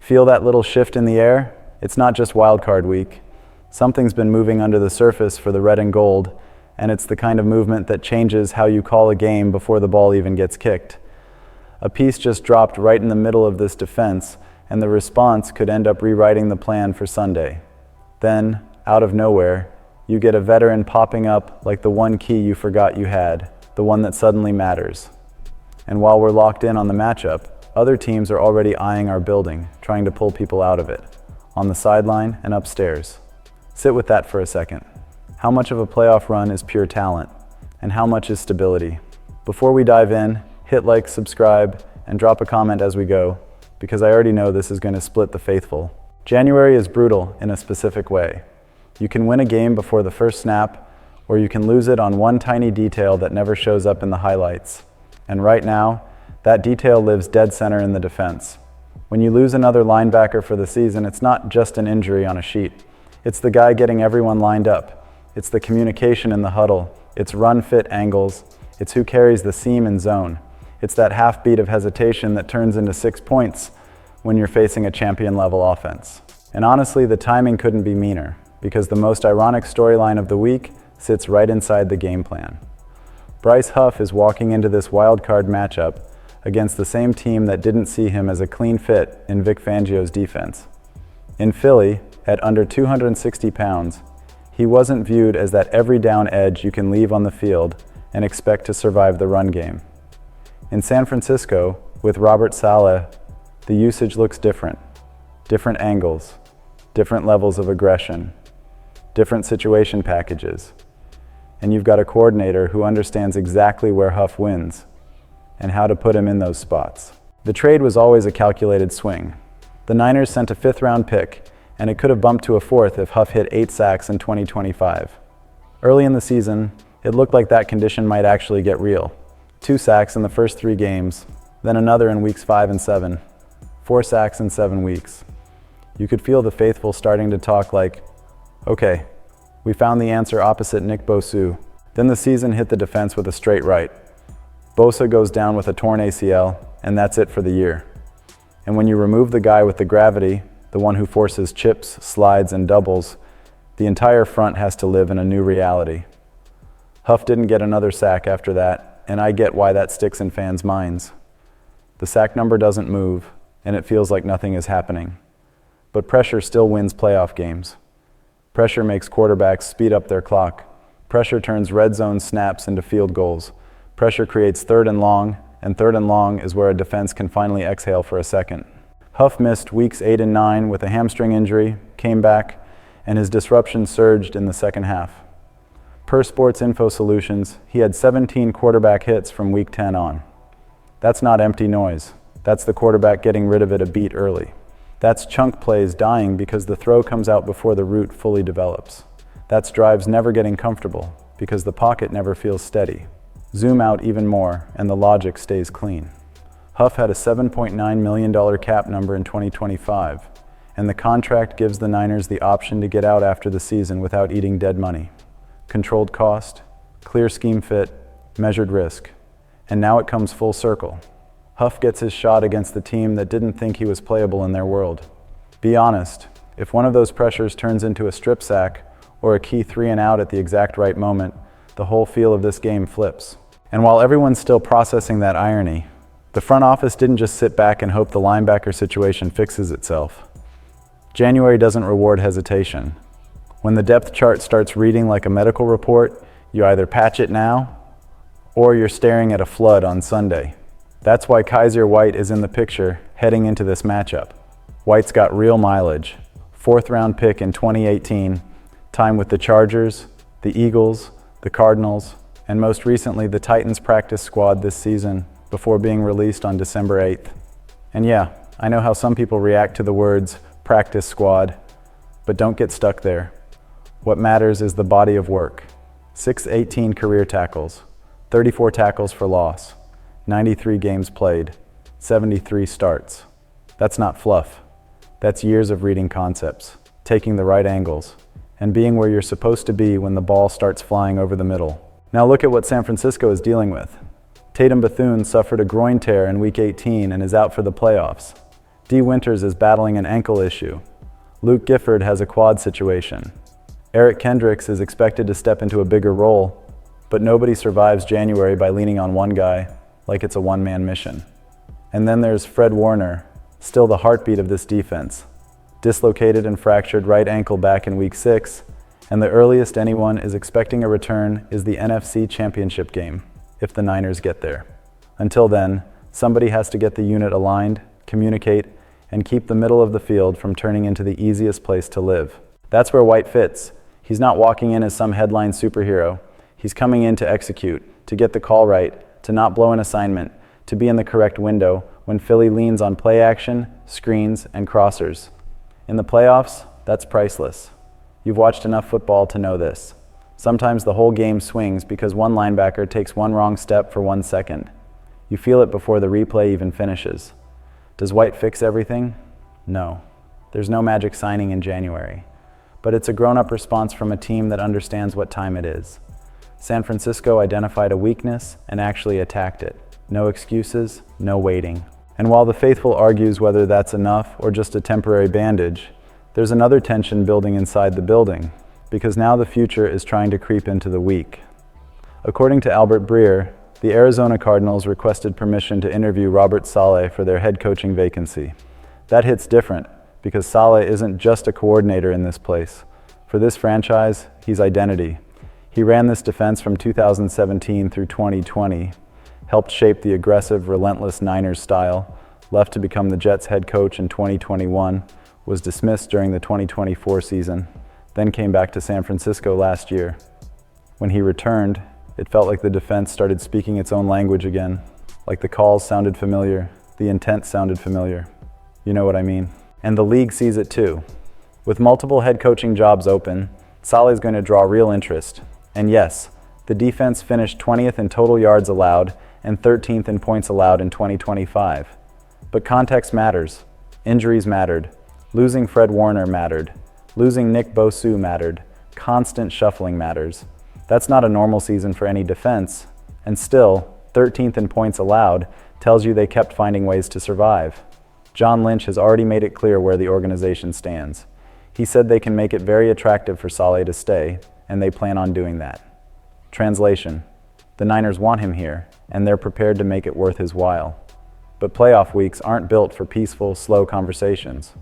Feel that little shift in the air? It's not just wildcard week. Something's been moving under the surface for the red and gold, and it's the kind of movement that changes how you call a game before the ball even gets kicked. A piece just dropped right in the middle of this defense, and the response could end up rewriting the plan for Sunday. Then, out of nowhere, you get a veteran popping up like the one key you forgot you had, the one that suddenly matters. And while we're locked in on the matchup, other teams are already eyeing our building, trying to pull people out of it, on the sideline and upstairs. Sit with that for a second. How much of a playoff run is pure talent, and how much is stability? Before we dive in, hit like, subscribe, and drop a comment as we go, because I already know this is going to split the faithful. January is brutal in a specific way. You can win a game before the first snap, or you can lose it on one tiny detail that never shows up in the highlights. And right now, that detail lives dead center in the defense. When you lose another linebacker for the season, it's not just an injury on a sheet. It's the guy getting everyone lined up. It's the communication in the huddle. It's run-fit angles. It's who carries the seam and zone. It's that half beat of hesitation that turns into 6 points when you're facing a champion-level offense. And honestly, the timing couldn't be meaner, because the most ironic storyline of the week sits right inside the game plan. Bryce Huff is walking into this wild-card matchup against the same team that didn't see him as a clean fit in Vic Fangio's defense. In Philly, at under 260 pounds, he wasn't viewed as that every down edge you can leave on the field and expect to survive the run game. In San Francisco, with Robert Saleh, the usage looks different. Different angles, different levels of aggression, different situation packages. And you've got a coordinator who understands exactly where Huff wins and how to put him in those spots. The trade was always a calculated swing. The Niners sent a 5th-round pick, and it could have bumped to a 4th if Huff hit 8 sacks in 2025. Early in the season, it looked like that condition might actually get real. 2 sacks in the first 3 games, then another in weeks 5 and 7. 4 sacks in 7 weeks. You could feel the faithful starting to talk like, okay, we found the answer opposite Nick Bosa. Then the season hit the defense with a straight right. Bosa goes down with a torn ACL, and that's it for the year. And when you remove the guy with the gravity, the one who forces chips, slides, and doubles, the entire front has to live in a new reality. Huff didn't get another sack after that, and I get why that sticks in fans' minds. The sack number doesn't move, and it feels like nothing is happening. But pressure still wins playoff games. Pressure makes quarterbacks speed up their clock. Pressure turns red zone snaps into field goals. Pressure creates 3rd and long, and 3rd and long is where a defense can finally exhale for a second. Huff missed weeks 8 and 9 with a hamstring injury, came back, and his disruption surged in the second half. Per Sports Info Solutions, he had 17 quarterback hits from week 10 on. That's not empty noise. That's the quarterback getting rid of it a beat early. That's chunk plays dying because the throw comes out before the route fully develops. That's drives never getting comfortable because the pocket never feels steady. Zoom out even more, and the logic stays clean. Huff had a $7.9 million cap number in 2025, and the contract gives the Niners the option to get out after the season without eating dead money. Controlled cost, clear scheme fit, measured risk. And now it comes full circle. Huff gets his shot against the team that didn't think he was playable in their world. Be honest, if one of those pressures turns into a strip sack or a key 3 and out at the exact right moment, the whole feel of this game flips. And while everyone's still processing that irony, the front office didn't just sit back and hope the linebacker situation fixes itself. January doesn't reward hesitation. When the depth chart starts reading like a medical report, you either patch it now or you're staring at a flood on Sunday. That's why Kyzir White is in the picture heading into this matchup. White's got real mileage. 4th-round pick in 2018, time with the Chargers, the Eagles, the Cardinals, and most recently the Titans practice squad this season before being released on December 8th. And yeah, I know how some people react to the words practice squad, but don't get stuck there. What matters is the body of work. 618 career tackles, 34 tackles for loss, 93 games played, 73 starts. That's not fluff. That's years of reading concepts, taking the right angles, and being where you're supposed to be when the ball starts flying over the middle. Now look at what San Francisco is dealing with. Tatum Bethune suffered a groin tear in Week 18 and is out for the playoffs. D. Winters is battling an ankle issue. Luke Gifford has a quad situation. Eric Kendricks is expected to step into a bigger role, but nobody survives January by leaning on one guy like it's a one-man mission. And then there's Fred Warner, still the heartbeat of this defense. Dislocated and fractured right ankle back in Week 6, and the earliest anyone is expecting a return is the NFC Championship game, if the Niners get there. Until then, somebody has to get the unit aligned, communicate, and keep the middle of the field from turning into the easiest place to live. That's where White fits. He's not walking in as some headline superhero. He's coming in to execute, to get the call right, to not blow an assignment, to be in the correct window when Philly leans on play action, screens, and crossers. In the playoffs, that's priceless. You've watched enough football to know this. Sometimes the whole game swings because one linebacker takes one wrong step for 1 second. You feel it before the replay even finishes. Does White fix everything? No. There's no magic signing in January. But it's a grown-up response from a team that understands what time it is. San Francisco identified a weakness and actually attacked it. No excuses, no waiting. And while the faithful argues whether that's enough or just a temporary bandage, there's another tension building inside the building, because now the future is trying to creep into the week. According to Albert Breer, the Arizona Cardinals requested permission to interview Robert Saleh for their head coaching vacancy. That hits different, because Saleh isn't just a coordinator in this place. For this franchise, he's identity. He ran this defense from 2017 through 2020, helped shape the aggressive, relentless Niners style, left to become the Jets head coach in 2021, was dismissed during the 2024 season, then came back to San Francisco last year. When he returned, it felt like the defense started speaking its own language again, like the calls sounded familiar, the intent sounded familiar. You know what I mean? And the league sees it too. With multiple head coaching jobs open, Saleh's going to draw real interest. And yes, the defense finished 20th in total yards allowed and 13th in points allowed in 2025. But context matters. Injuries mattered. Losing Fred Warner mattered. Losing Nick Bosu mattered. Constant shuffling matters. That's not a normal season for any defense. And still, 13th in points allowed tells you they kept finding ways to survive. John Lynch has already made it clear where the organization stands. He said they can make it very attractive for Saleh to stay, and they plan on doing that. Translation: the Niners want him here, and they're prepared to make it worth his while. But playoff weeks aren't built for peaceful, slow conversations.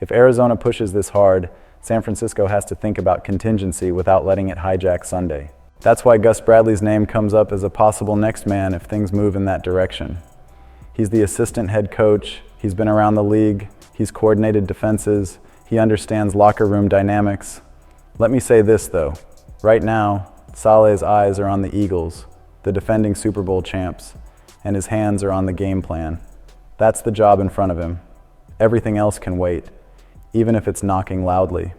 If Arizona pushes this hard, San Francisco has to think about contingency without letting it hijack Sunday. That's why Gus Bradley's name comes up as a possible next man if things move in that direction. He's the assistant head coach, he's been around the league, he's coordinated defenses, he understands locker room dynamics. Let me say this though, right now, Saleh's eyes are on the Eagles, the defending Super Bowl champs, and his hands are on the game plan. That's the job in front of him. Everything else can wait, even if it's knocking loudly.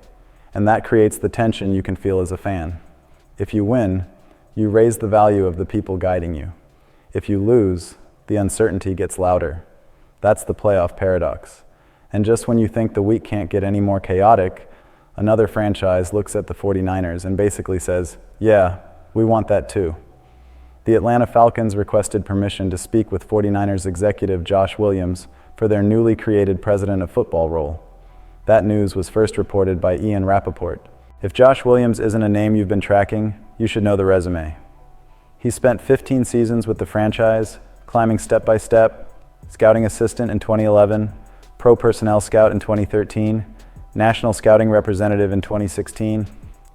And that creates the tension you can feel as a fan. If you win, you raise the value of the people guiding you. If you lose, the uncertainty gets louder. That's the playoff paradox. And just when you think the week can't get any more chaotic, another franchise looks at the 49ers and basically says, yeah, we want that too. The Atlanta Falcons requested permission to speak with 49ers executive Josh Williams for their newly created president of football role. That news was first reported by Ian Rappaport. If Josh Williams isn't a name you've been tracking, you should know the resume. He spent 15 seasons with the franchise, climbing step by step, scouting assistant in 2011, pro personnel scout in 2013, national scouting representative in 2016,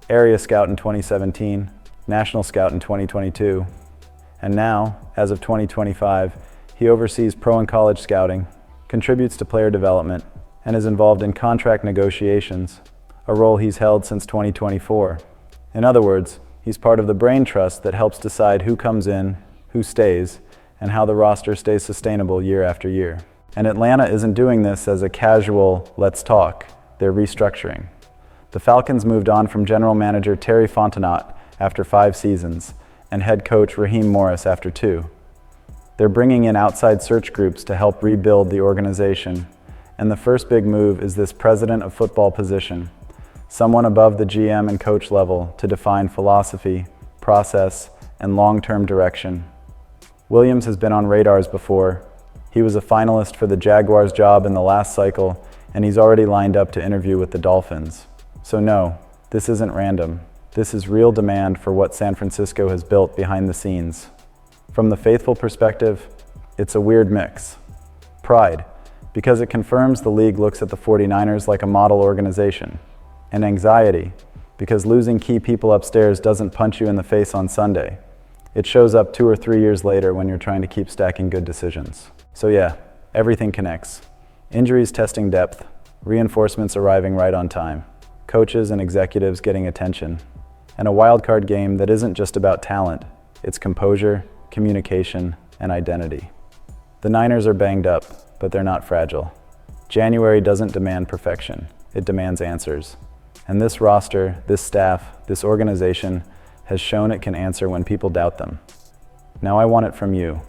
area scout in 2017, national scout in 2022. And now, as of 2025, he oversees pro and college scouting, contributes to player development, and is involved in contract negotiations, a role he's held since 2024. In other words, he's part of the brain trust that helps decide who comes in, who stays, and how the roster stays sustainable year after year. And Atlanta isn't doing this as a casual, let's talk. They're restructuring. The Falcons moved on from general manager Terry Fontenot after 5 seasons, and head coach Raheem Morris after 2. They're bringing in outside search groups to help rebuild the organization, and the first big move is this president of football position, someone above the GM and coach level to define philosophy, process, and long-term direction. Williams has been on radars before. He was a finalist for the Jaguars job in the last cycle, and he's already lined up to interview with the Dolphins. So no, this isn't random. This is real demand for what San Francisco has built behind the scenes. From the faithful perspective, it's a weird mix. Pride, because it confirms the league looks at the 49ers like a model organization. And anxiety, because losing key people upstairs doesn't punch you in the face on Sunday. It shows up 2 or 3 years later when you're trying to keep stacking good decisions. So yeah, everything connects. Injuries testing depth, reinforcements arriving right on time, coaches and executives getting attention, and a wildcard game that isn't just about talent, it's composure, communication, and identity. The Niners are banged up, but they're not fragile. January doesn't demand perfection, it demands answers. And this roster, this staff, this organization has shown it can answer when people doubt them. Now I want it from you.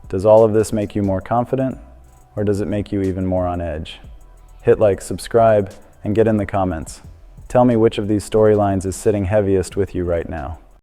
Does all of this make you more confident, or does it make you even more on edge? Hit like, subscribe, and get in the comments. Tell me which of these storylines is sitting heaviest with you right now.